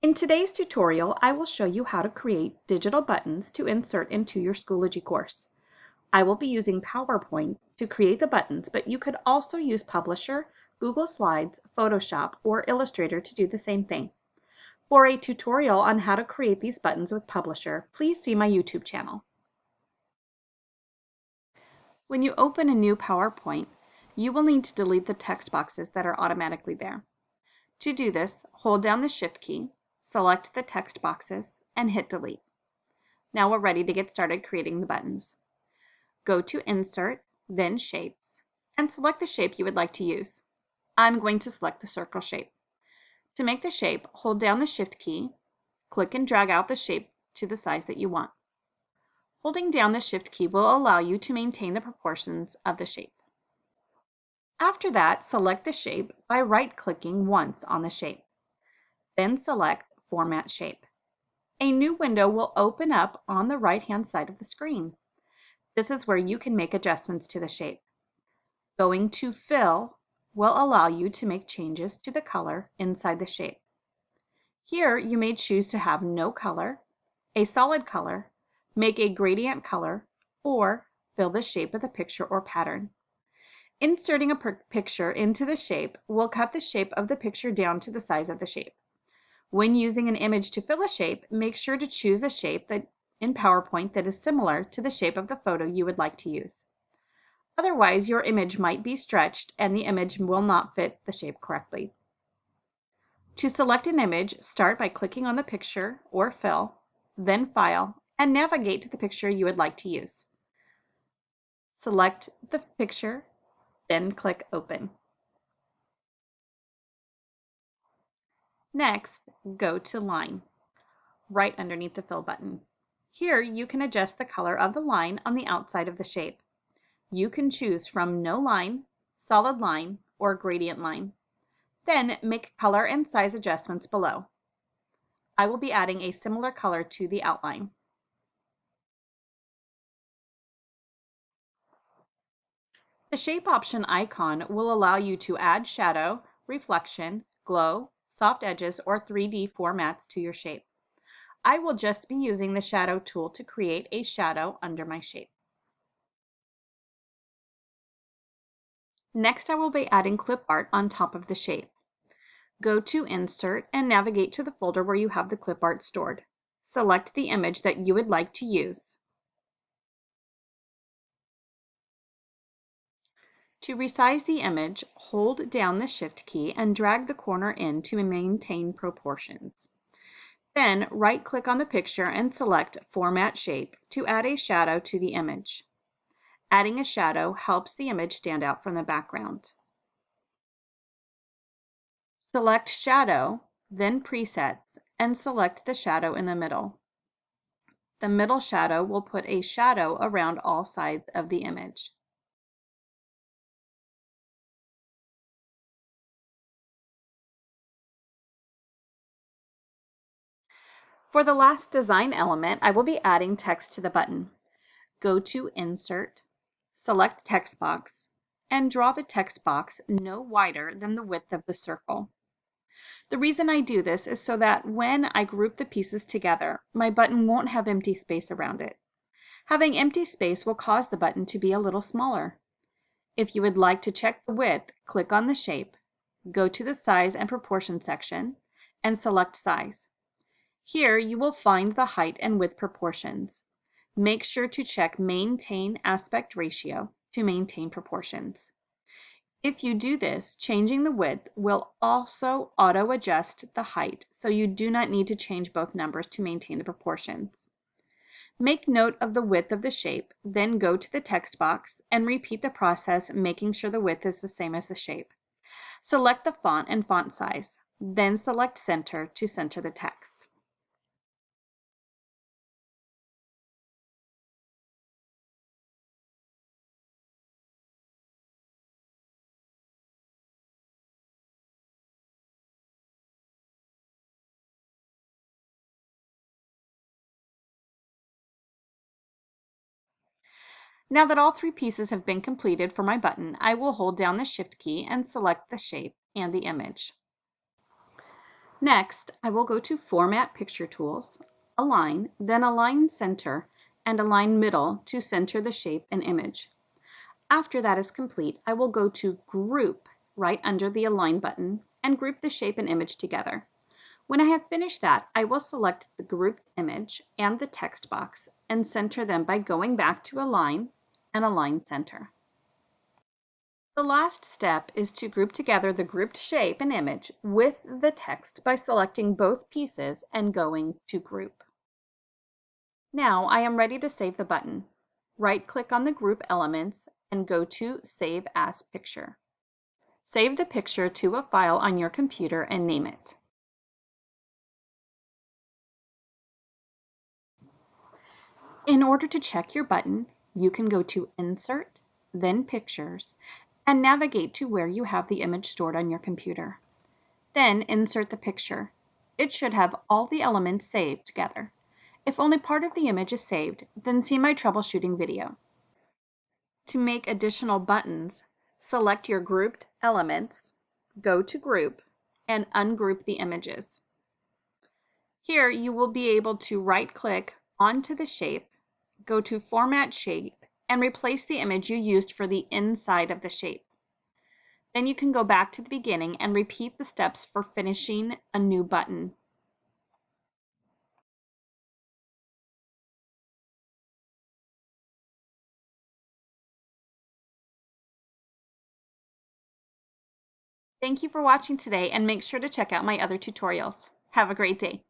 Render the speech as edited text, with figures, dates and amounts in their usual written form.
In today's tutorial, I will show you how to create digital buttons to insert into your Schoology course. I will be using PowerPoint to create the buttons, but you could also use Publisher, Google Slides, Photoshop, or Illustrator to do the same thing. For a tutorial on how to create these buttons with Publisher, please see my YouTube channel. When you open a new PowerPoint, you will need to delete the text boxes that are automatically there. To do this, hold down the Shift key, select the text boxes, and hit delete. Now we're ready to get started creating the buttons. Go to Insert, then Shapes, and select the shape you would like to use. I'm going to select the circle shape. To make the shape, hold down the Shift key, click and drag out the shape to the size that you want. Holding down the Shift key will allow you to maintain the proportions of the shape. After that, select the shape by right-clicking once on the shape. Then select Format Shape. A new window will open up on the right-hand side of the screen. This is where you can make adjustments to the shape. Going to Fill will allow you to make changes to the color inside the shape. Here you may choose to have no color, a solid color, make a gradient color, or fill the shape with a picture or pattern. Inserting a picture into the shape will cut the shape of the picture down to the size of the shape. When using an image to fill a shape, make sure to choose a shape in PowerPoint that is similar to the shape of the photo you would like to use. Otherwise, your image might be stretched and the image will not fit the shape correctly. To select an image, start by clicking on the picture or fill, then File, and navigate to the picture you would like to use. Select the picture, then click Open. Next, go to Line, right underneath the Fill button. Here you can adjust the color of the line on the outside of the shape. You can choose from no line, solid line, or gradient line. Then make color and size adjustments below. I will be adding a similar color to the outline. The shape option icon will allow you to add shadow, reflection, glow, soft edges, or 3D formats to your shape. I will just be using the shadow tool to create a shadow under my shape. Next, I will be adding clip art on top of the shape. Go to Insert and navigate to the folder where you have the clip art stored. Select the image that you would like to use. To resize the image, hold down the Shift key and drag the corner in to maintain proportions. Then right-click on the picture and select Format Shape to add a shadow to the image. Adding a shadow helps the image stand out from the background. Select Shadow, then Presets, and select the shadow in the middle. The middle shadow will put a shadow around all sides of the image. For the last design element, I will be adding text to the button. Go to Insert, select Text Box, and draw the text box no wider than the width of the circle. The reason I do this is so that when I group the pieces together, my button won't have empty space around it. Having empty space will cause the button to be a little smaller. If you would like to check the width, click on the shape, go to the Size and Proportion section, and select Size. Here you will find the height and width proportions. Make sure to check Maintain Aspect Ratio to maintain proportions. If you do this, changing the width will also auto-adjust the height, so you do not need to change both numbers to maintain the proportions. Make note of the width of the shape, then go to the text box and repeat the process, making sure the width is the same as the shape. Select the font and font size, then select Center to center the text. Now that all three pieces have been completed for my button, I will hold down the Shift key and select the shape and the image. Next, I will go to Format Picture Tools, Align, then Align Center, and Align Middle to center the shape and image. After that is complete, I will go to Group right under the Align button and group the shape and image together. When I have finished that, I will select the grouped image and the text box and center them by going back to Align and Align Center. The last step is to group together the grouped shape and image with the text by selecting both pieces and going to Group. Now I am ready to save the button. Right-click on the group elements and go to Save as Picture. Save the picture to a file on your computer and name it. In order to check your button, you can go to Insert, then Pictures, and navigate to where you have the image stored on your computer. Then insert the picture. It should have all the elements saved together. If only part of the image is saved, then see my troubleshooting video. To make additional buttons, select your grouped elements, go to Group, and ungroup the images. Here you will be able to right-click onto the shape, go to Format Shape, and replace the image you used for the inside of the shape. Then you can go back to the beginning and repeat the steps for finishing a new button. Thank you for watching today, and make sure to check out my other tutorials. Have a great day.